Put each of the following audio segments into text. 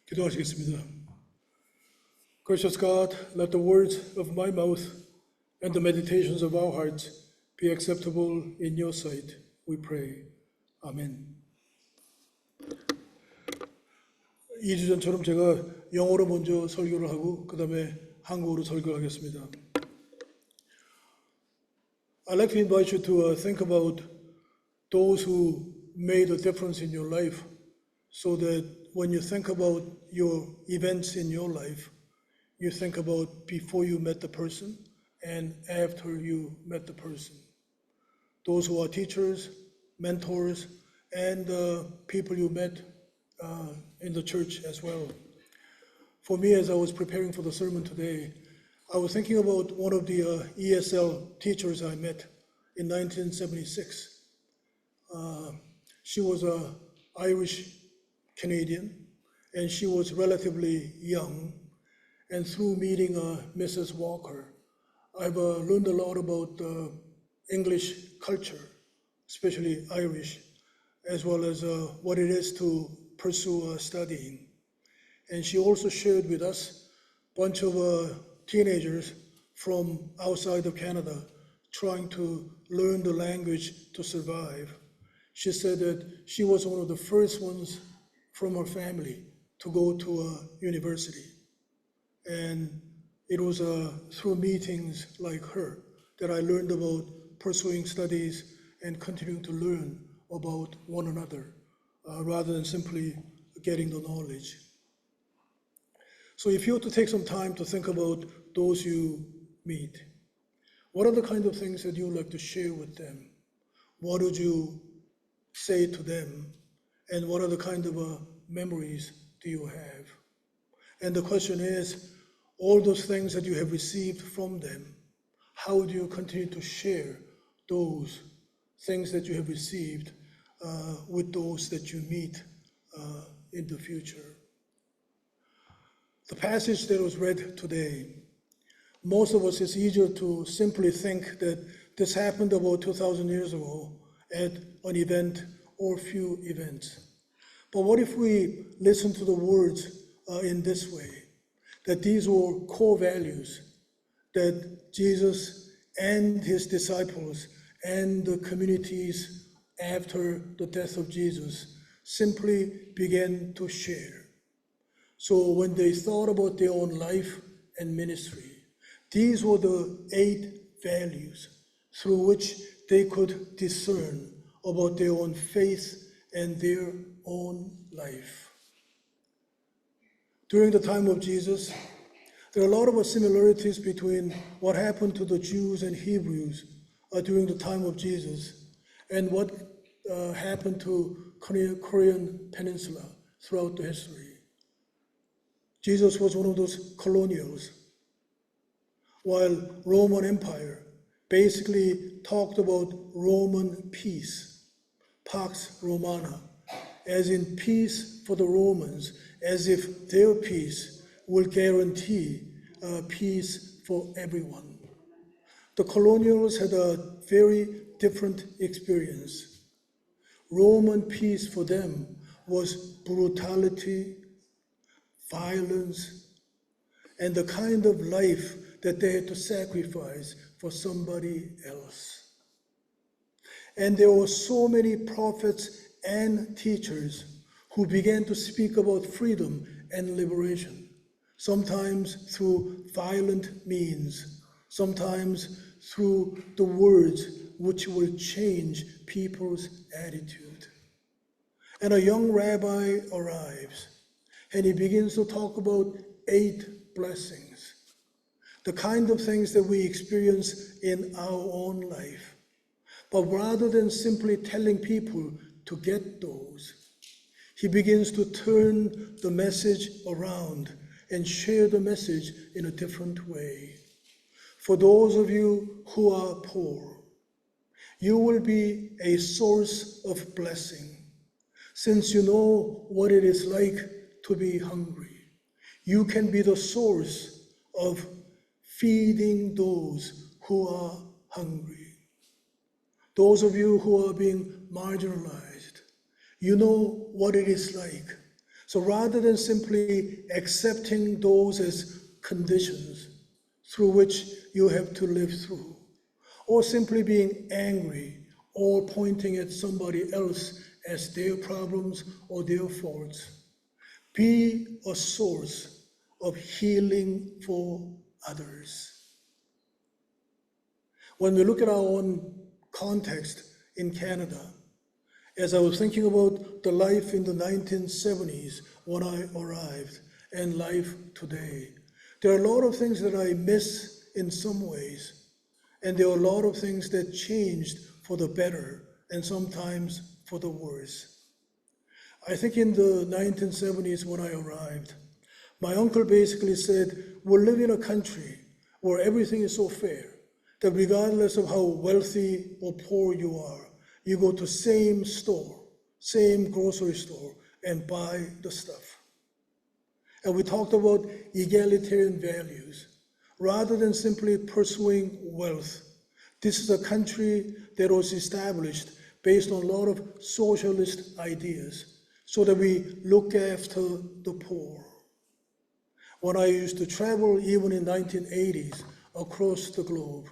기도하시겠습니다. Gracious God, let the words of my mouth and the meditations of our hearts be acceptable in your sight, we pray. 아멘. 2주 전처럼 제가 영어로 먼저 설교를 하고 그 다음에 한국어로 설교를 하겠습니다. I'd like to invite you to think about those who made a difference in your life so that when you think about your events in your life, you think about before you met the person and after you met the person. Those who are teachers, mentors, and people you met in the church as well. For me, as I was preparing for the sermon today, I was thinking about one of the ESL teachers I met in 1976. She was an Irish Canadian, and she was relatively young. And through meeting Mrs. Walker, I've learned a lot about English culture, especially Irish, as well as what it is to pursue studying. And she also shared with us a bunch of teenagers from outside of Canada trying to learn the language to survive. She said that she was one of the first ones from her family to go to a university. And it was through meetings like her that I learned about pursuing studies and continuing to learn about one another rather than simply getting the knowledge. So if you were to take some time to think about those you meet, what are the kind of things that you would like to share with them? What would you say to them? And what are the kind of memories do you have? And the question is, all those things that you have received from them, how do you continue to share those things that you have received with those that you meet in the future? The passage that was read today, most of us, it's easier to simply think that this happened about 2,000 years ago at an event or few events. But what if we listen to the words in this way? That these were core values that Jesus and his disciples and the communities after the death of Jesus simply began to share. So when they thought about their own life and ministry, these were the 8 values through which they could discern about their own faith and their own life. During the time of Jesus, there are a lot of similarities between what happened to the Jews and Hebrews during the time of Jesus and what happened to Korean Peninsula throughout the history. Jesus was one of those colonials, while Roman Empire basically talked about Roman peace, Pax Romana, as in peace for the Romans, as if their peace will guarantee peace for everyone. The colonials had a very different experience. Roman peace for them was brutality, violence, and the kind of life that they had to sacrifice for somebody else. And there were so many prophets and teachers who began to speak about freedom and liberation, sometimes through violent means, sometimes through the words which will change people's attitude. And a young rabbi arrives, and he begins to talk about 8 blessings, the kind of things that we experience in our own life. But rather than simply telling people to get those, he begins to turn the message around and share the message in a different way. For those of you who are poor, you will be a source of blessing. Since you know what it is like to be hungry, you can be the source of feeding those who are hungry. Those of you who are being marginalized, you know what it is like So rather than simply accepting those as conditions through which you have to live through, or simply being angry or pointing at somebody else as their problems or their faults, be a source of healing for others. When we look at our own context in Canada, as I was thinking about the life in the 1970s when I arrived and life today, there are a lot of things that I miss in some ways, and there are a lot of things that changed for the better and sometimes for the worse. I think in the 1970s when I arrived, my uncle basically said, we're living in a country where everything is so fair that regardless of how wealthy or poor you are, you go to same store, same grocery store, and buy the stuff. And we talked about egalitarian values. Rather than simply pursuing wealth, this is a country that was established based on a lot of socialist ideas so that we look after the poor. When I used to travel, even in 1980s, across the globe,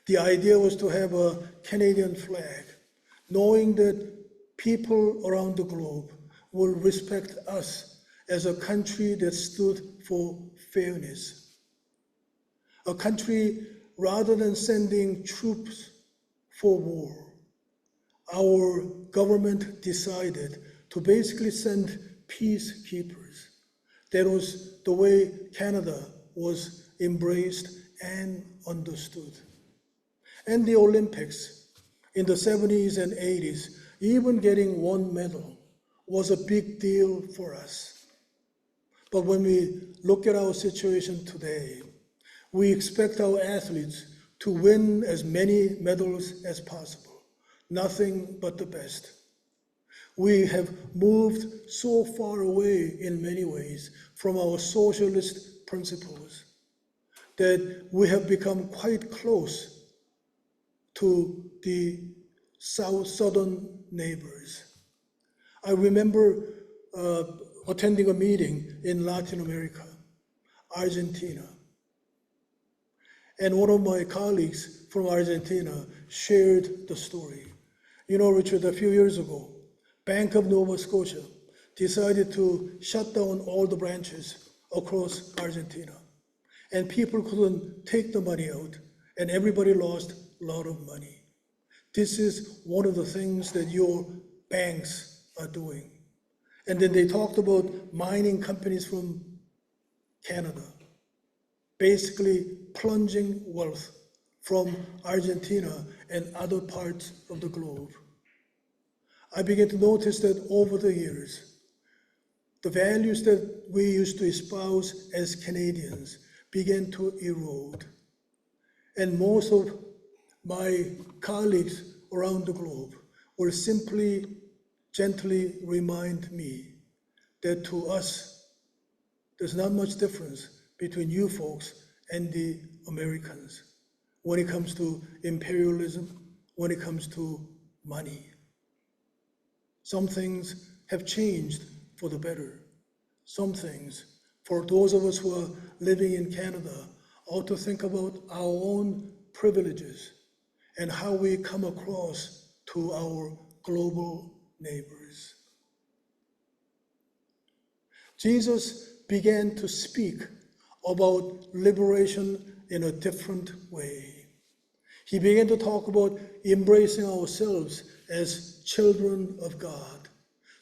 the idea was to have a Canadian flag, knowing that people around the globe will respect us as a country that stood for fairness. A country, rather than sending troops for war, our government decided to basically send peacekeepers. That was the way Canada was embraced and understood. And the Olympics in the 70s and 80s, even getting one medal was a big deal for us. But when we look at our situation today, we expect our athletes to win as many medals as possible, nothing but the best. We have moved so far away in many ways from our socialist principles that we have become quite close to the southern neighbors. I remember attending a meeting in Latin America, Argentina. And one of my colleagues from Argentina shared the story. You know, Richard, a few years ago, Bank of Nova Scotia decided to shut down all the branches across Argentina. And people couldn't take the money out, and everybody lost a lot of money. This is one of the things that your banks are doing. And then they talked about mining companies from Canada, basically plunging wealth from Argentina and other parts of the globe. I began to notice that over the years, the values that we used to espouse as Canadians began to erode. And most of my colleagues around the globe will simply gently remind me that to us, there's not much difference between you folks and the Americans when it comes to imperialism, when it comes to money. Some things have changed for the better. Some things, for those of us who are living in Canada, ought to think about our own privileges and how we come across to our global neighbors. Jesus began to speak about liberation in a different way. He began to talk about embracing ourselves as children of God,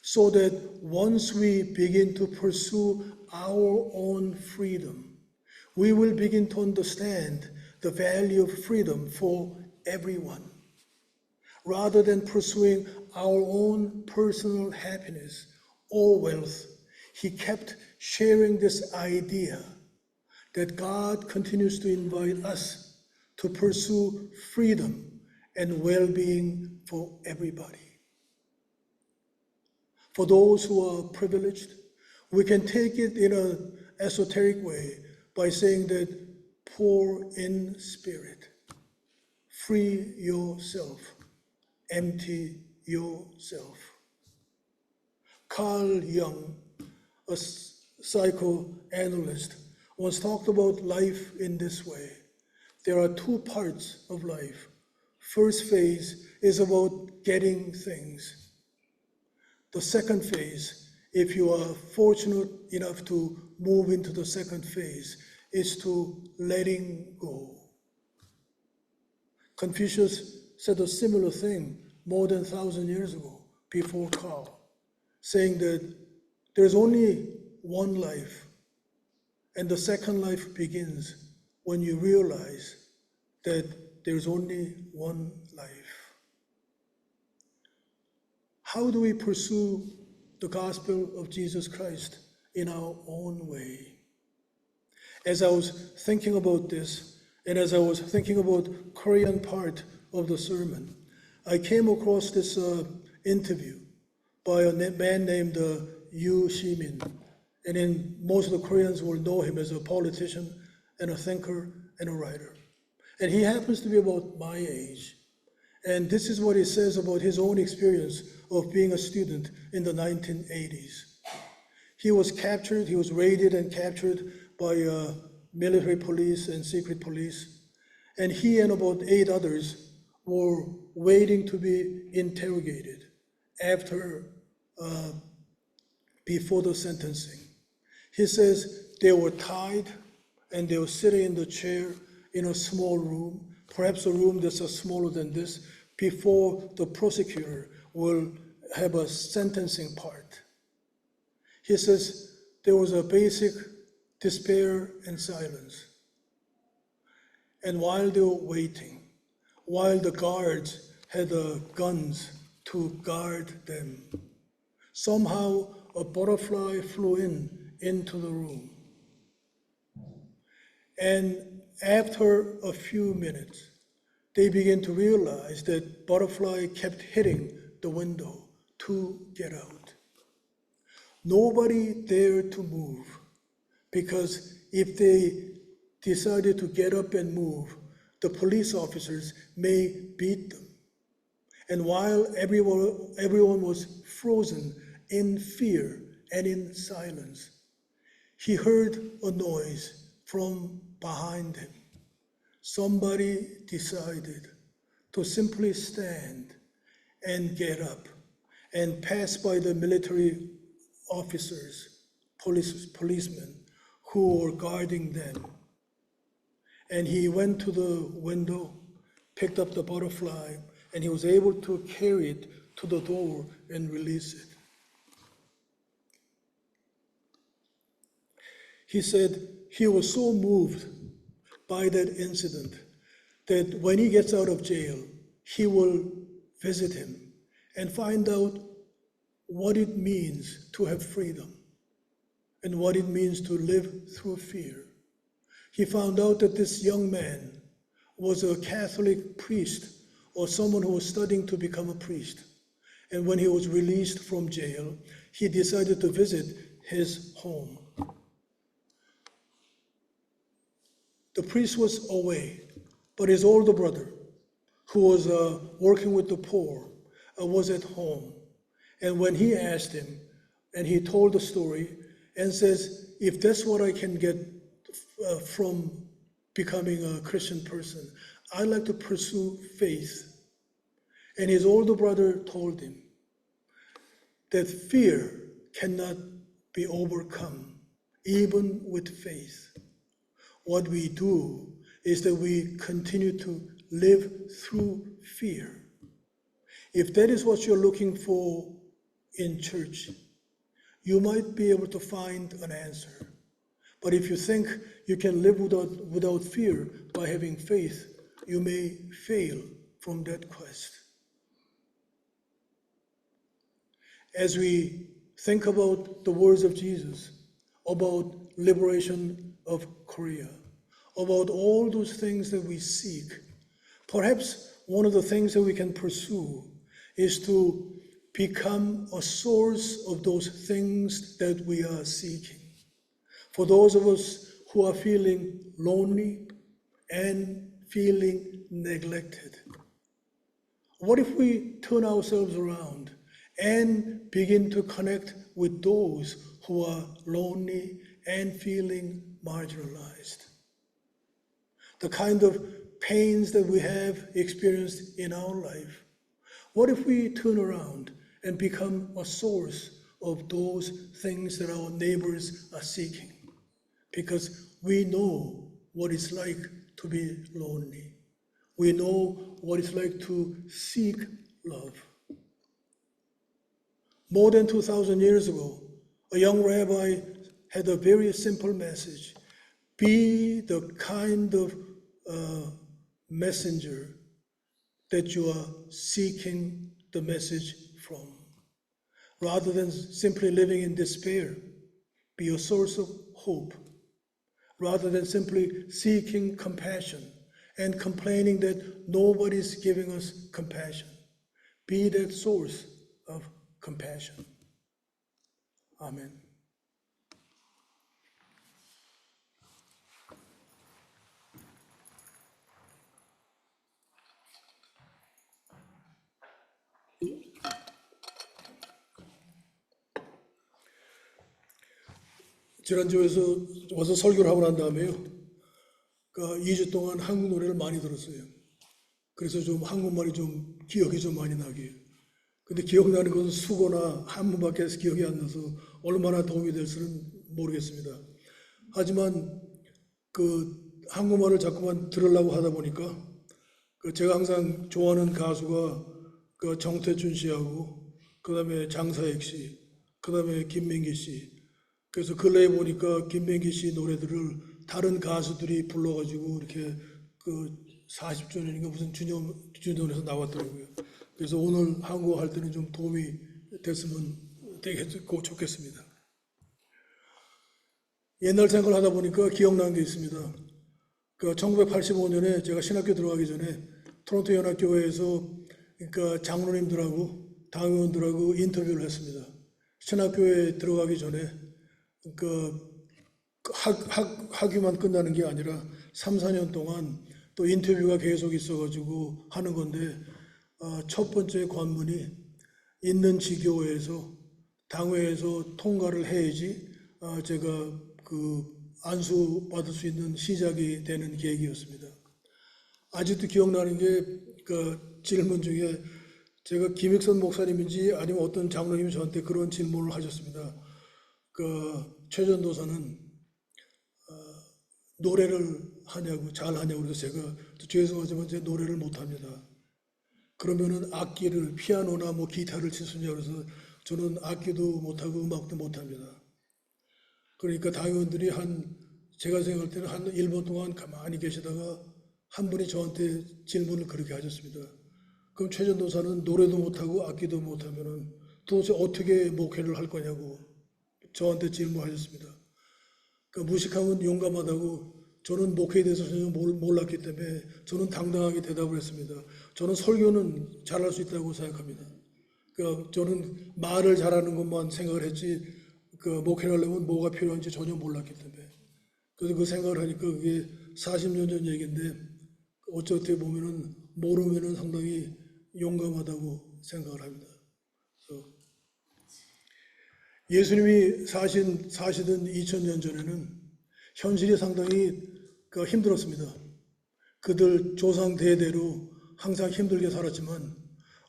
so that once we begin to pursue our own freedom, we will begin to understand the value of freedom for everyone. Rather than pursuing our own personal happiness or wealth, he kept sharing this idea that God continues to invite us to pursue freedom and well-being for everybody. For those who are privileged, we can take it in an esoteric way by saying that poor in spirit, free yourself, empty yourself. Carl Jung a psychoanalyst, once talked about life in this way. There are two parts of life. First phase is about getting things. The second phase, if you are fortunate enough to move into the second phase, is to letting go. Confucius said a similar thing more than 1,000 years ago, before Carl, saying that there's only one life, and the second life begins when you realize that there's only one life. How do we pursue the gospel of Jesus Christ in our own way? As I was thinking about this, and as I was thinking about the Korean part of the sermon, I came across this interview by a man named Yu Shimin. And then most of the Koreans will know him as a politician and a thinker and a writer. And he happens to be about my age. And this is what he says about his own experience of being a student in the 1980s. He was captured, he was raided and captured by military police and secret police. And he and about 8 others were waiting to be interrogated before the sentencing. He says they were tied and they were sitting in the chair in a small room, perhaps a room that's smaller than this, before the prosecutor will have a sentencing part. He says there was a basic despair and silence. And while they were waiting, while the guards had guns to guard them, somehow a butterfly flew into the room. And after a few minutes, they began to realize that butterfly kept hitting the window to get out. Nobody dared to move, because if they decided to get up and move, the police officers may beat them. And while everyone was frozen in fear and in silence, he heard a noise from behind him. Somebody decided to simply stand and get up and pass by the military officers, policemen who were guarding them. And he went to the window, picked up the butterfly, and he was able to carry it to the door and release it. He said he was so moved by that incident that when he gets out of jail, he will visit him and find out what it means to have freedom and what it means to live through fear. He found out that this young man was a Catholic priest or someone who was studying to become a priest. And when he was released from jail, he decided to visit his home. The priest was away, but his older brother, who was working with the poor, was at home. And when he asked him, and he told the story, and says, if that's what I can get from becoming a Christian person, I'd like to pursue faith. And his older brother told him that fear cannot be overcome, even with faith. What we do is that we continue to live through fear. If that is what you're looking for in church, you might be able to find an answer. But if you think you can live without fear by having faith, you may fail from that quest. As we think about the words of Jesus, about liberation of Korea, about all those things that we seek, perhaps one of the things that we can pursue is to become a source of those things that we are seeking. For those of us who are feeling lonely and feeling neglected, what if we turn ourselves around and begin to connect with those who are lonely and feeling marginalized. The kind of pains that we have experienced in our life. What if we turn around and become a source of those things that our neighbors are seeking? Because we know what it's like to be lonely. We know what it's like to seek love. More than 2,000 years ago, a young rabbi had a very simple message. Be the kind of messenger that you are seeking the message from. Rather than simply living in despair, be a source of hope. Rather than simply seeking compassion and complaining that nobody's giving us compassion, be that source of compassion. Amen. 지난주에서 와서 설교를 하고 난 다음에요. 2주 동안 한국 노래를 많이 들었어요. 그래서 좀 한국말이 좀 기억이 좀 많이 나게. 근데 기억나는 것은 수고나 한문밖에 기억이 안 나서 얼마나 도움이 될지는 모르겠습니다. 하지만 한국말을 자꾸만 들으려고 하다 보니까 제가 항상 좋아하는 가수가 정태춘 씨하고 그다음에 장사익 씨, 그다음에 김민기 씨. 그래서 근래에 보니까 김민기 씨 노래들을 다른 가수들이 불러가지고 이렇게 40주년인가 무슨 주년에서 나왔더라고요. 그래서 오늘 한국어 할 때는 좀 도움이 됐으면 좋겠습니다. 옛날 생각을 하다 보니까 기억나는 게 있습니다. 1985년에 제가 신학교 들어가기 전에 토론토 연합교회에서 장로님들하고 당의원들하고 인터뷰를 했습니다. 신학교에 들어가기 전에 학위만 끝나는 게 아니라 3, 4년 동안 또 인터뷰가 계속 있어가지고 하는 건데 첫 번째 관문이 있는 지교회에서 당회에서 통과를 해야지 제가 안수 받을 수 있는 시작이 되는 계획이었습니다. 아직도 기억나는 게 질문 중에 제가 김익선 목사님인지 아니면 어떤 장로님이 저한테 그런 질문을 하셨습니다. 최전도사는 노래를 잘하냐고 그래서 제가 죄송하지만 제 노래를 못합니다. 그러면은 악기를 피아노나 뭐 기타를 칠 수 있냐고 그래서 저는 악기도 못하고 음악도 못합니다. 그러니까 당의원들이 제가 생각할 때는 한 1분 동안 가만히 계시다가 한 분이 저한테 질문을 그렇게 하셨습니다. 그럼 최전도사는 노래도 못하고 악기도 못하면은 도대체 어떻게 목회를 할 거냐고 저한테 질문하셨습니다. 무식하면 용감하다고 저는 목회에 대해서 전혀 몰랐기 때문에 저는 당당하게 대답을 했습니다. 저는 설교는 잘할 수 있다고 생각합니다. 저는 말을 잘하는 것만 생각을 했지 목회를 하려면 뭐가 필요한지 전혀 몰랐기 때문에 그래서 그 생각을 하니까 그게 40년 전 얘기인데 어떻게 보면은 모르면은 상당히 용감하다고 생각을 합니다. 예수님이 사시던 2000년 전에는 현실이 상당히 힘들었습니다. 그들 조상 대대로 항상 힘들게 살았지만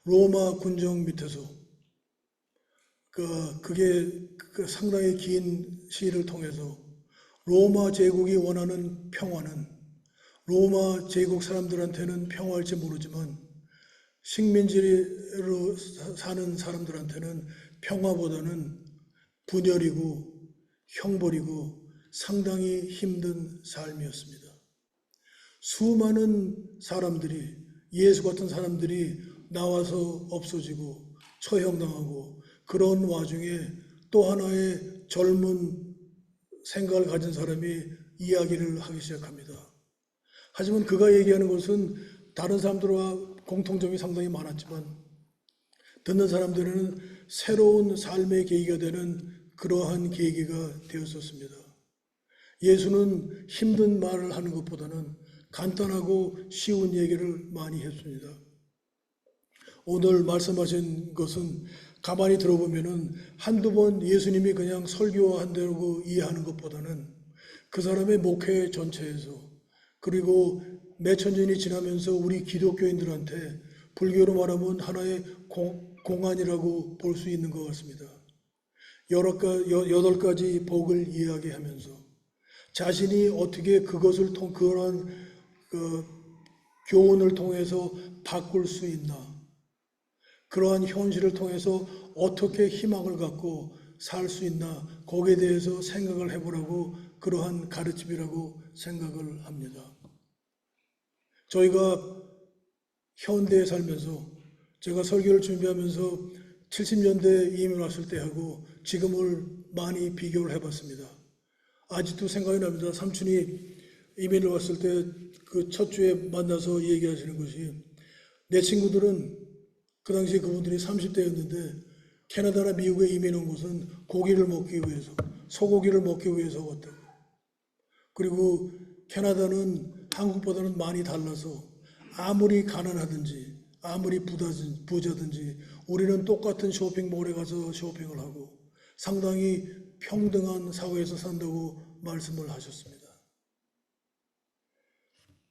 로마 군정 밑에서 그게 상당히 긴 시일을 통해서 로마 제국이 원하는 평화는 로마 제국 사람들한테는 평화일지 모르지만 식민지로 사는 사람들한테는 평화보다는 분열이고 형벌이고 상당히 힘든 삶이었습니다. 수많은 사람들이 예수 같은 사람들이 나와서 없어지고 처형당하고 그런 와중에 또 하나의 젊은 생각을 가진 사람이 이야기를 하기 시작합니다. 하지만 그가 얘기하는 것은 다른 사람들과 공통점이 상당히 많았지만 듣는 사람들은 새로운 삶의 계기가 되는 그러한 계기가 되었었습니다. 예수는 힘든 말을 하는 것보다는 간단하고 쉬운 얘기를 많이 했습니다. 오늘 말씀하신 것은 가만히 들어보면은 한두 번 예수님이 그냥 설교한다고 이해하는 것보다는 그 사람의 목회 전체에서 그리고 몇천 년이 지나면서 우리 기독교인들한테 불교로 말하면 하나의 공안이라고 볼 수 있는 것 같습니다. 여덟 가지 복을 이야기하면서 자신이 어떻게 그것을 그런 교훈을 통해서 바꿀 수 있나, 그러한 현실을 통해서 어떻게 희망을 갖고 살 수 있나, 거기에 대해서 생각을 해보라고 그러한 가르침이라고 생각을 합니다. 저희가 현대에 살면서 제가 설교를 준비하면서 70년대 이민 왔을 때하고 지금을 많이 비교를 해봤습니다. 아직도 생각이 납니다. 삼촌이 이민을 왔을 때 그 첫 주에 만나서 얘기하시는 것이, 내 친구들은 그 당시에 그분들이 30대였는데 캐나다나 미국에 이민 온 것은 고기를 먹기 위해서, 소고기를 먹기 위해서 왔다고. 그리고 캐나다는 한국보다는 많이 달라서 아무리 가난하든지 아무리 부자든지 우리는 똑같은 쇼핑몰에 가서 쇼핑을 하고 상당히 평등한 사회에서 산다고 말씀을 하셨습니다.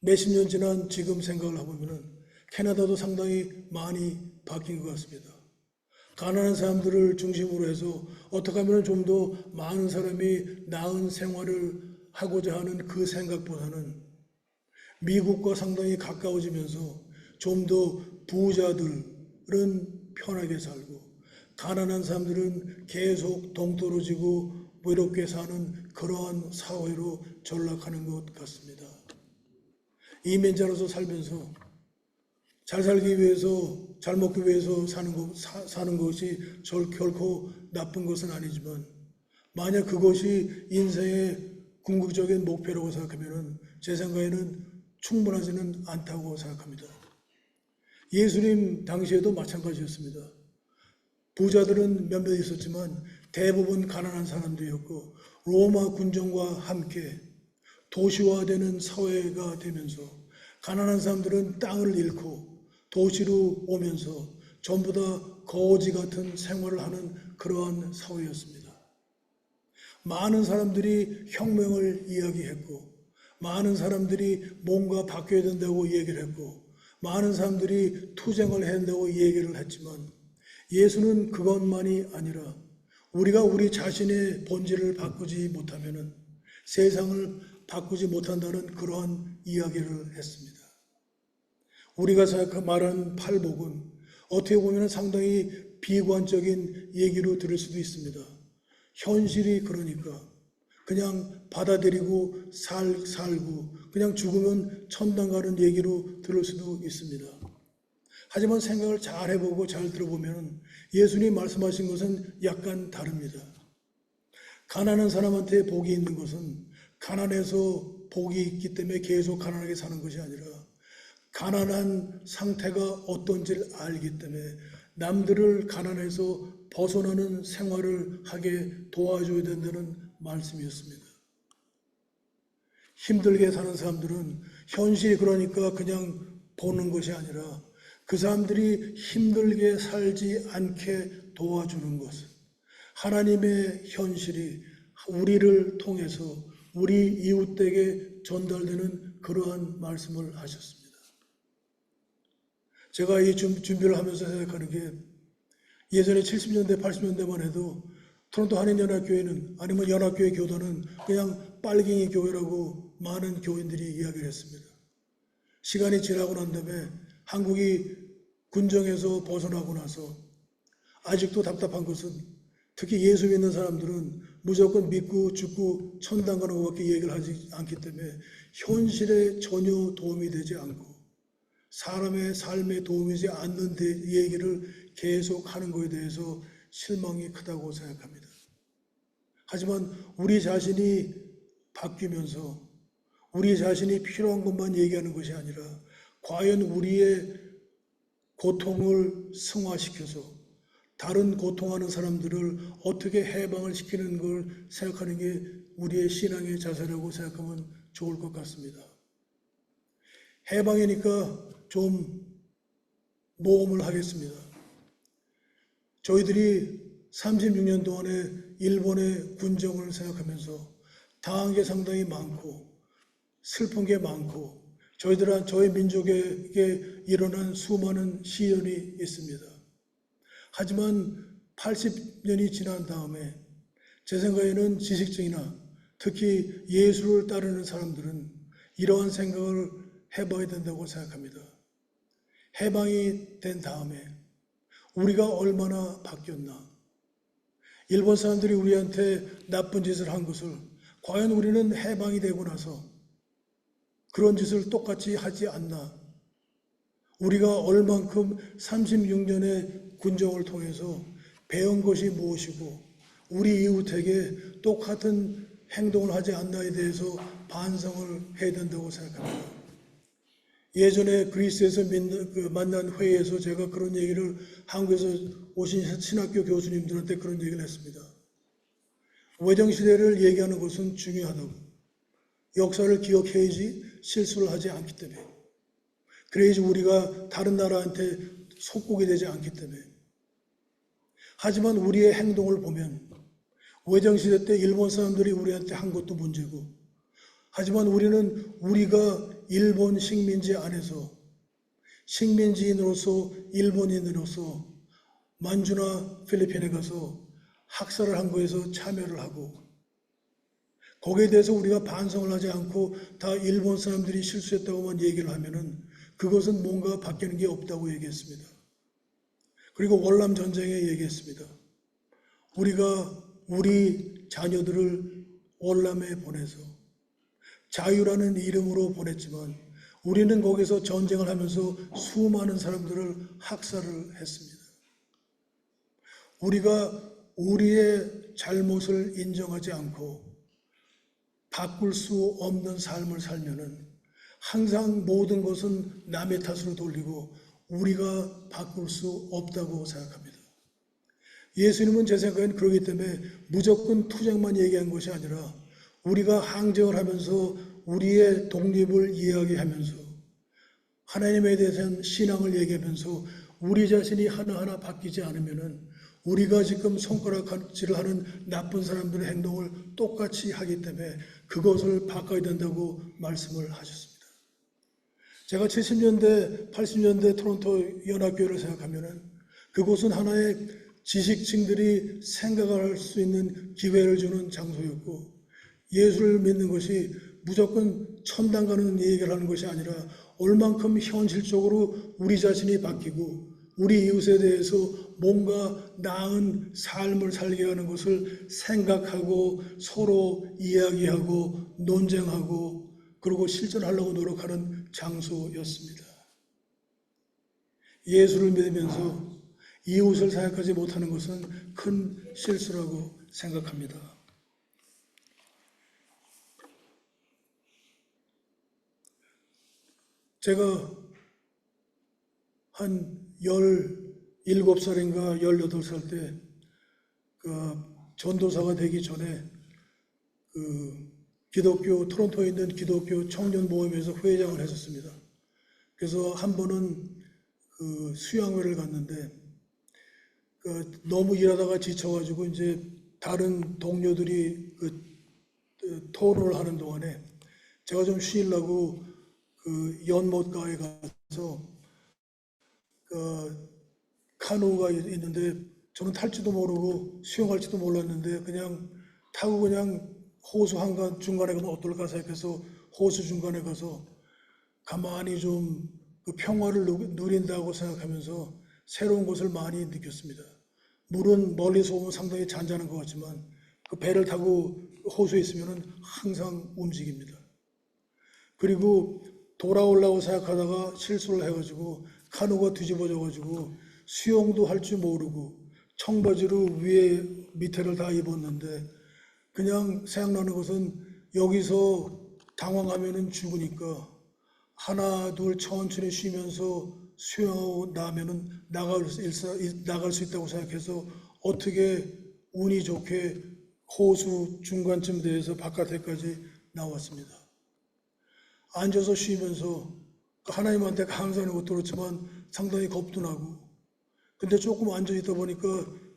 몇십 년 지난 지금 생각을 해보면 캐나다도 상당히 많이 바뀐 것 같습니다. 가난한 사람들을 중심으로 해서 어떻게 하면 좀 더 많은 사람이 나은 생활을 하고자 하는 그 생각보다는 미국과 상당히 가까워지면서 좀 더 부자들은 편하게 살고 가난한 사람들은 계속 동떨어지고 외롭게 사는 그러한 사회로 전락하는 것 같습니다. 이민자로서 살면서 잘 살기 위해서, 잘 먹기 위해서 사는 것이 결코 나쁜 것은 아니지만 만약 그것이 인생의 궁극적인 목표라고 생각하면 제 생각에는 충분하지는 않다고 생각합니다. 예수님 당시에도 마찬가지였습니다. 부자들은 몇몇 있었지만 대부분 가난한 사람들이었고 로마 군정과 함께 도시화되는 사회가 되면서 가난한 사람들은 땅을 잃고 도시로 오면서 전부 다 거지 같은 생활을 하는 그러한 사회였습니다. 많은 사람들이 혁명을 이야기했고 많은 사람들이 뭔가 바뀌어야 된다고 얘기를 했고 많은 사람들이 투쟁을 해야 된다고 얘기를 했지만 예수는 그것만이 아니라 우리가 우리 자신의 본질을 바꾸지 못하면 세상을 바꾸지 못한다는 그러한 이야기를 했습니다. 우리가 말하는 팔복은 어떻게 보면 상당히 비관적인 얘기로 들을 수도 있습니다. 현실이 그러니까 그냥 받아들이고 살고 그냥 죽으면 천당 가는 얘기로 들을 수도 있습니다. 하지만 생각을 잘 해보고 잘 들어보면 예수님이 말씀하신 것은 약간 다릅니다. 가난한 사람한테 복이 있는 것은 가난해서 복이 있기 때문에 계속 가난하게 사는 것이 아니라 가난한 상태가 어떤지를 알기 때문에 남들을 가난해서 벗어나는 생활을 하게 도와줘야 된다는 말씀이었습니다. 힘들게 사는 사람들은 현실이 그러니까 그냥 보는 것이 아니라 그 사람들이 힘들게 살지 않게 도와주는 것은 하나님의 현실이 우리를 통해서 우리 이웃에게 전달되는 그러한 말씀을 하셨습니다. 제가 이 준비를 하면서 생각하는 게 예전에 70년대, 80년대만 해도 토론토 한인연합교회는 아니면 연합교회 교단은 그냥 빨갱이 교회라고 많은 교인들이 이야기를 했습니다. 시간이 지나고 난 다음에 한국이 군정에서 벗어나고 나서 아직도 답답한 것은 특히 예수 믿는 사람들은 무조건 믿고 죽고 천당 가는 것밖에 얘기를 하지 않기 때문에 현실에 전혀 도움이 되지 않고 사람의 삶에 도움이 되지 않는 얘기를 계속 하는 것에 대해서 실망이 크다고 생각합니다. 하지만 우리 자신이 바뀌면서 우리 자신이 필요한 것만 얘기하는 것이 아니라 과연 우리의 고통을 승화시켜서 다른 고통하는 사람들을 어떻게 해방을 시키는 걸 생각하는 게 우리의 신앙의 자세라고 생각하면 좋을 것 같습니다. 해방이니까 좀 모험을 하겠습니다. 저희들이 36년 동안에 일본의 군정을 생각하면서 당한 게 상당히 많고 슬픈 게 많고 저희 민족에게 일어난 수많은 시련이 있습니다. 하지만 80년이 지난 다음에 제 생각에는 지식층이나 특히 예수를 따르는 사람들은 이러한 생각을 해봐야 된다고 생각합니다. 해방이 된 다음에 우리가 얼마나 바뀌었나? 일본 사람들이 우리한테 나쁜 짓을 한 것을 과연 우리는 해방이 되고 나서 그런 짓을 똑같이 하지 않나? 우리가 얼만큼 36년의 군정을 통해서 배운 것이 무엇이고 우리 이웃에게 똑같은 행동을 하지 않나에 대해서 반성을 해야 된다고 생각합니다. 예전에 그리스에서 만난 회의에서 제가 그런 얘기를 한국에서 오신 신학교 교수님들한테 그런 얘기를 했습니다. 외정시대를 얘기하는 것은 중요하다고. 역사를 기억해야지 실수를 하지 않기 때문에. 그래야지 우리가 다른 나라한테 속국이 되지 않기 때문에. 하지만 우리의 행동을 보면 외정시대 때 일본 사람들이 우리한테 한 것도 문제고 하지만 우리가 일본 식민지 안에서 식민지인으로서 일본인으로서 만주나 필리핀에 가서 학살을 한 거에서 참여를 하고 거기에 대해서 우리가 반성을 하지 않고 다 일본 사람들이 실수했다고만 얘기를 하면은 그것은 뭔가 바뀌는 게 없다고 얘기했습니다. 그리고 월남 전쟁에 얘기했습니다. 우리가 우리 자녀들을 월남에 보내서 자유라는 이름으로 보냈지만 우리는 거기서 전쟁을 하면서 수많은 사람들을 학살을 했습니다. 우리가 우리의 잘못을 인정하지 않고 바꿀 수 없는 삶을 살면은 항상 모든 것은 남의 탓으로 돌리고 우리가 바꿀 수 없다고 생각합니다. 예수님은 제 생각엔 그러기 때문에 무조건 투쟁만 얘기한 것이 아니라 우리가 항쟁을 하면서 우리의 독립을 이야기하면서 하나님에 대한 신앙을 얘기하면서 우리 자신이 하나하나 바뀌지 않으면은 우리가 지금 손가락질을 하는 나쁜 사람들의 행동을 똑같이 하기 때문에 그것을 바꿔야 된다고 말씀을 하셨습니다. 제가 70년대, 80년대 토론토 연합교회를 생각하면은 그곳은 하나의 지식층들이 생각할 수 있는 기회를 주는 장소였고 예수를 믿는 것이 무조건 천당 가는 얘기를 하는 것이 아니라 얼만큼 현실적으로 우리 자신이 바뀌고 우리 이웃에 대해서 뭔가 나은 삶을 살게 하는 것을 생각하고 서로 이야기하고 논쟁하고 그리고 실천하려고 노력하는 장소였습니다. 예수를 믿으면서 이웃을 생각하지 못하는 것은 큰 실수라고 생각합니다. 제가 한 17살인가 18살 때 전도사가 되기 전에 토론토에 있는 기독교 청년 모임에서 회장을 했었습니다. 그래서 한 번은 수양회를 갔는데 너무 일하다가 지쳐가지고 이제 다른 동료들이 토론을 하는 동안에 제가 좀 쉬려고 연못가에 가서 카누가 있는데 저는 탈지도 모르고 수영할지도 몰랐는데 그냥 타고 그냥 호수 한가 중간에 가면 어떨까 생각해서 호수 중간에 가서 가만히 좀 평화를 누린다고 생각하면서 새로운 것을 많이 느꼈습니다. 물은 멀리서 보면 상당히 잔잔한 것 같지만 그 배를 타고 호수에 있으면 항상 움직입니다. 그리고 돌아오려고 생각하다가 실수를 해가지고 카누가 뒤집어져가지고 수영도 할 줄 모르고 청바지로 밑에를 다 입었는데 그냥 생각나는 것은 여기서 당황하면은 죽으니까 하나 둘 천천히 쉬면서 수영하고 나면은 나갈 수 있다고 생각해서 어떻게 운이 좋게 호수 중간쯤 돼서 바깥에까지 나왔습니다. 앉아서 쉬면서 하나님한테 감사하는 것도 그렇지만 상당히 겁도 나고 근데 조금 앉아 있다 보니까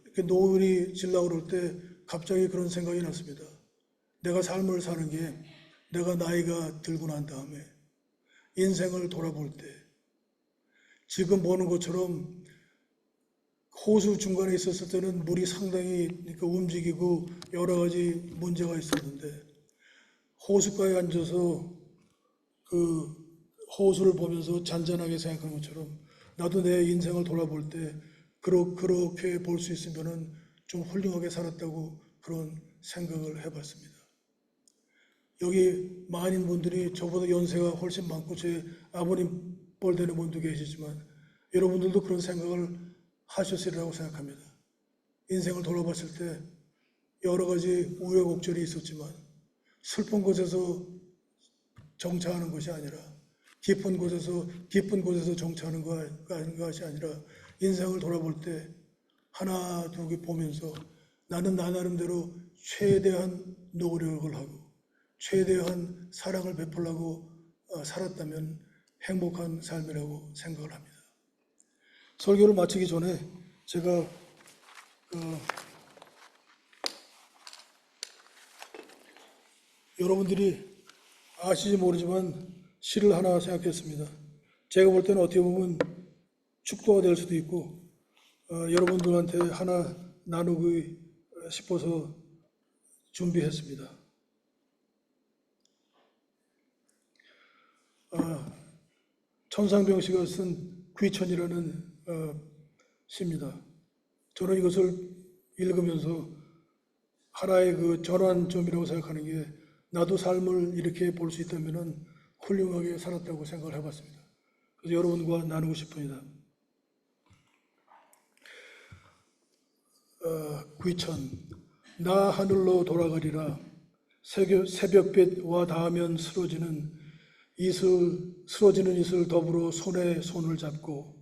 이렇게 노을이 질라고 그럴 때 갑자기 그런 생각이 났습니다. 내가 삶을 사는 게 내가 나이가 들고 난 다음에 인생을 돌아볼 때 지금 보는 것처럼 호수 중간에 있었을 때는 물이 상당히 그러니까 움직이고 여러 가지 문제가 있었는데 호숫가에 앉아서 그 호수를 보면서 잔잔하게 생각하는 것처럼 나도 내 인생을 돌아볼 때 그렇게 볼 수 있으면은 좀 훌륭하게 살았다고 그런 생각을 해봤습니다. 여기 많은 분들이 저보다 연세가 훨씬 많고 제 아버님 뻘 되는 분도 계시지만 여러분들도 그런 생각을 하셨으리라고 생각합니다. 인생을 돌아봤을 때 여러 가지 우여곡절이 있었지만 슬픈 곳에서 정차하는 것이 아니라 깊은 곳에서 정차하는 것이 아니라 인생을 돌아볼 때 하나 두 개 보면서 나는 나 나름대로 최대한 노력을 하고 최대한 사랑을 베풀려고 살았다면 행복한 삶이라고 생각을 합니다. 설교를 마치기 전에 제가 여러분들이 아실지 모르지만 시를 하나 생각했습니다. 제가 볼 때는 어떻게 보면 축도가 될 수도 있고 여러분들한테 하나 나누고 싶어서 준비했습니다. 천상병 씨가 쓴 귀천이라는 시입니다. 저는 이것을 읽으면서 하나의 그 전환점이라고 생각하는 게 나도 삶을 이렇게 볼 수 있다면 훌륭하게 살았다고 생각을 해봤습니다. 그래서 여러분과 나누고 싶습니다. 귀천. 나 하늘로 돌아가리라. 새벽빛와 닿으면 쓰러지는 이슬 더불어 손에 손을 잡고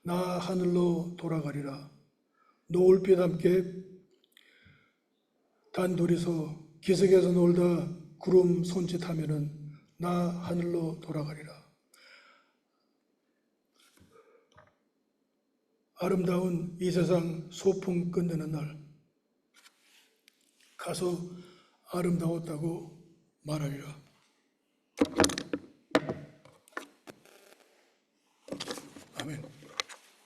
나 하늘로 돌아가리라. 노을빛 함께 단둘이서 기슭에서 놀다 구름 손짓하면은 나 하늘로 돌아가리라. 아름다운 이 세상 소풍 끝내는 날 가서 아름다웠다고 말하리라.